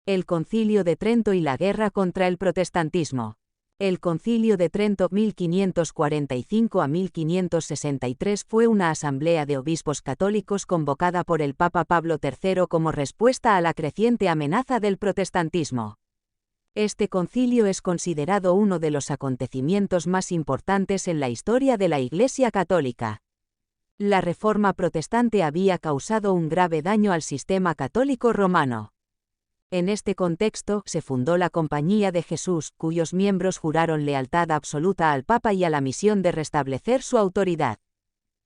El Concilio de Trento y la guerra contra el protestantismo. El Concilio de Trento 1545 a 1563 fue una asamblea de obispos católicos convocada por el Papa Pablo III como respuesta a la creciente amenaza del protestantismo. Este concilio es considerado uno de los acontecimientos más importantes en la historia de la Iglesia Católica. La Reforma protestante había causado un grave daño al sistema católico romano. En este contexto, se fundó la Compañía de Jesús, cuyos miembros juraron lealtad absoluta al Papa y a la misión de restablecer su autoridad.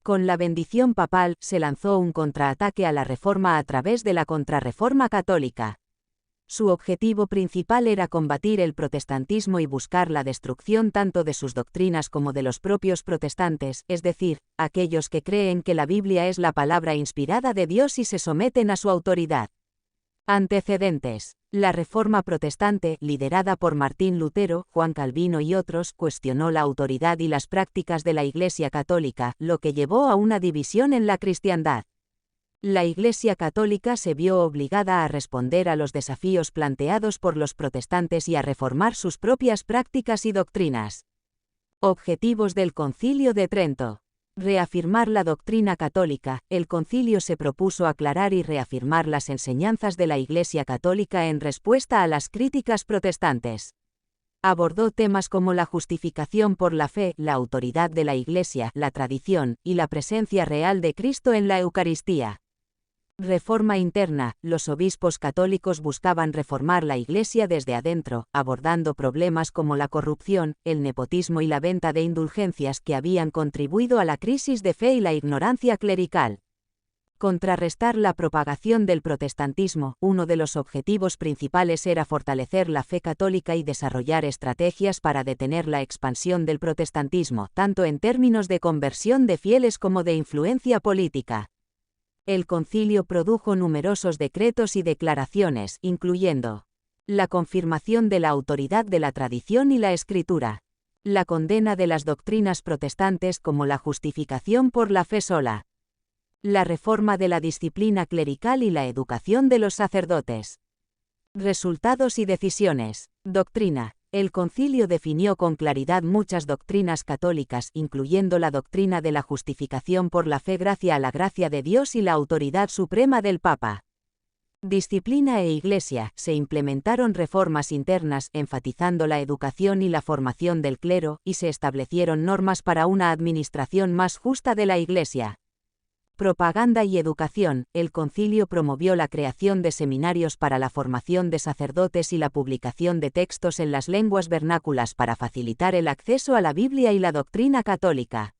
Con la bendición papal, se lanzó un contraataque a la Reforma a través de la Contrarreforma católica. Su objetivo principal era combatir el protestantismo y buscar la destrucción tanto de sus doctrinas como de los propios protestantes, es decir, aquellos que creen que la Biblia es la palabra inspirada de Dios y se someten a su autoridad. Antecedentes. La Reforma protestante, liderada por Martín Lutero, Juan Calvino y otros, cuestionó la autoridad y las prácticas de la Iglesia Católica, lo que llevó a una división en la cristiandad. La Iglesia Católica se vio obligada a responder a los desafíos planteados por los protestantes y a reformar sus propias prácticas y doctrinas. Objetivos del Concilio de Trento. Reafirmar la doctrina católica. El concilio se propuso aclarar y reafirmar las enseñanzas de la Iglesia Católica en respuesta a las críticas protestantes. Abordó temas como la justificación por la fe, la autoridad de la Iglesia, la tradición, y la presencia real de Cristo en la Eucaristía. Reforma interna. Los obispos católicos buscaban reformar la Iglesia desde adentro, abordando problemas como la corrupción, el nepotismo y la venta de indulgencias que habían contribuido a la crisis de fe y la ignorancia clerical. Contrarrestar la propagación del protestantismo. Uno de los objetivos principales era fortalecer la fe católica y desarrollar estrategias para detener la expansión del protestantismo, tanto en términos de conversión de fieles como de influencia política. El concilio produjo numerosos decretos y declaraciones, incluyendo la confirmación de la autoridad de la tradición y la escritura, la condena de las doctrinas protestantes como la justificación por la fe sola, la reforma de la disciplina clerical y la educación de los sacerdotes. Resultados y decisiones. Doctrina. El concilio definió con claridad muchas doctrinas católicas, incluyendo la doctrina de la justificación por la fe gracias a la gracia de Dios y la autoridad suprema del Papa. Disciplina e Iglesia. Se implementaron reformas internas, enfatizando la educación y la formación del clero, y se establecieron normas para una administración más justa de la Iglesia. Propaganda y educación. El concilio promovió la creación de seminarios para la formación de sacerdotes y la publicación de textos en las lenguas vernáculas para facilitar el acceso a la Biblia y la doctrina católica.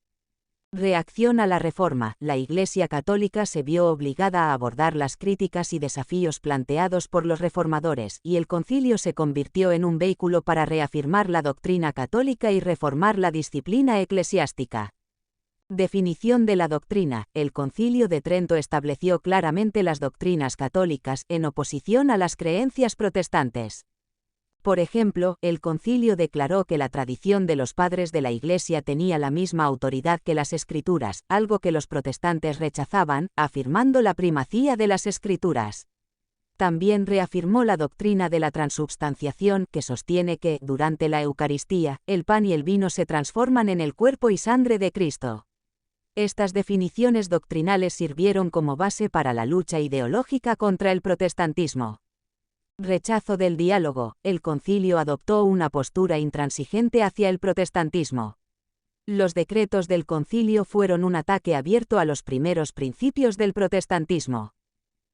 Reacción a la Reforma. La Iglesia Católica se vio obligada a abordar las críticas y desafíos planteados por los reformadores, y el concilio se convirtió en un vehículo para reafirmar la doctrina católica y reformar la disciplina eclesiástica. Definición de la doctrina. El Concilio de Trento estableció claramente las doctrinas católicas, en oposición a las creencias protestantes. Por ejemplo, el concilio declaró que la tradición de los padres de la Iglesia tenía la misma autoridad que las Escrituras, algo que los protestantes rechazaban, afirmando la primacía de las Escrituras. También reafirmó la doctrina de la transubstanciación, que sostiene que, durante la Eucaristía, el pan y el vino se transforman en el cuerpo y sangre de Cristo. Estas definiciones doctrinales sirvieron como base para la lucha ideológica contra el protestantismo. Rechazo del diálogo. El concilio adoptó una postura intransigente hacia el protestantismo. Los decretos del concilio fueron un ataque abierto a los primeros principios del protestantismo.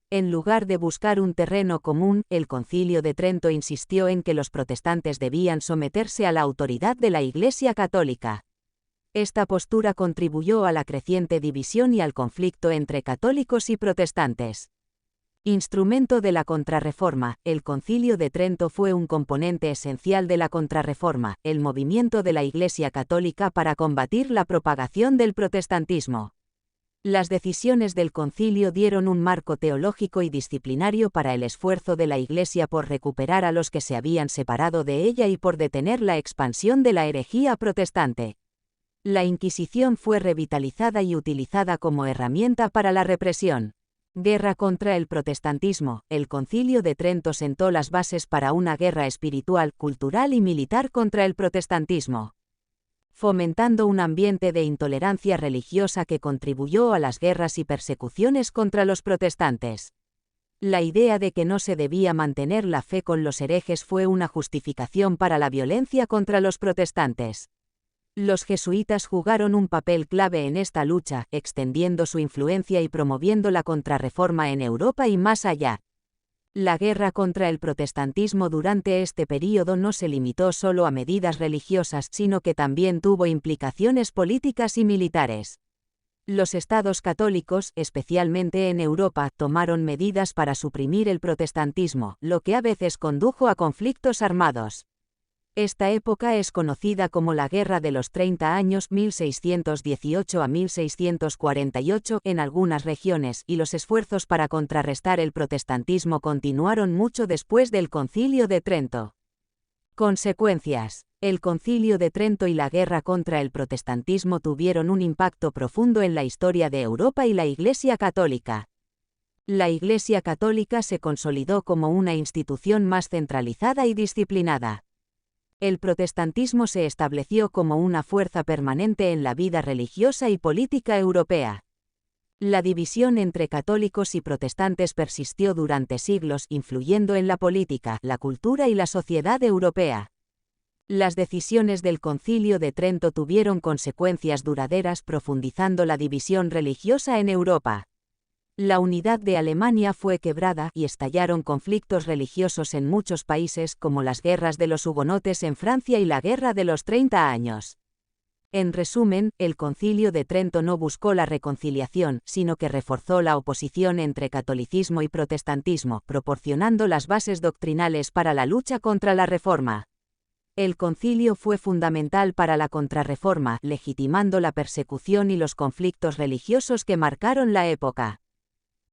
En lugar de buscar un terreno común, el Concilio de Trento insistió en que los protestantes debían someterse a la autoridad de la Iglesia Católica. Esta postura contribuyó a la creciente división y al conflicto entre católicos y protestantes. Instrumento de la Contrarreforma. El Concilio de Trento fue un componente esencial de la Contrarreforma, el movimiento de la Iglesia Católica para combatir la propagación del protestantismo. Las decisiones del concilio dieron un marco teológico y disciplinario para el esfuerzo de la Iglesia por recuperar a los que se habían separado de ella y por detener la expansión de la herejía protestante. La Inquisición fue revitalizada y utilizada como herramienta para la represión. Guerra contra el protestantismo. El Concilio de Trento sentó las bases para una guerra espiritual, cultural y militar contra el protestantismo, fomentando un ambiente de intolerancia religiosa que contribuyó a las guerras y persecuciones contra los protestantes. La idea de que no se debía mantener la fe con los herejes fue una justificación para la violencia contra los protestantes. Los jesuitas jugaron un papel clave en esta lucha, extendiendo su influencia y promoviendo la contrarreforma en Europa y más allá. La guerra contra el protestantismo durante este período no se limitó solo a medidas religiosas, sino que también tuvo implicaciones políticas y militares. Los estados católicos, especialmente en Europa, tomaron medidas para suprimir el protestantismo, lo que a veces condujo a conflictos armados. Esta época es conocida como la Guerra de los 30 años 1618 a 1648 en algunas regiones, y los esfuerzos para contrarrestar el protestantismo continuaron mucho después del Concilio de Trento. Consecuencias. El Concilio de Trento y la guerra contra el protestantismo tuvieron un impacto profundo en la historia de Europa y la Iglesia Católica. La Iglesia Católica se consolidó como una institución más centralizada y disciplinada. El protestantismo se estableció como una fuerza permanente en la vida religiosa y política europea. La división entre católicos y protestantes persistió durante siglos, influyendo en la política, la cultura y la sociedad europea. Las decisiones del Concilio de Trento tuvieron consecuencias duraderas, profundizando la división religiosa en Europa. La unidad de Alemania fue quebrada y estallaron conflictos religiosos en muchos países, como las guerras de los hugonotes en Francia y la Guerra de los 30 años. En resumen, el Concilio de Trento no buscó la reconciliación, sino que reforzó la oposición entre catolicismo y protestantismo, proporcionando las bases doctrinales para la lucha contra la Reforma. El concilio fue fundamental para la Contrarreforma, legitimando la persecución y los conflictos religiosos que marcaron la época.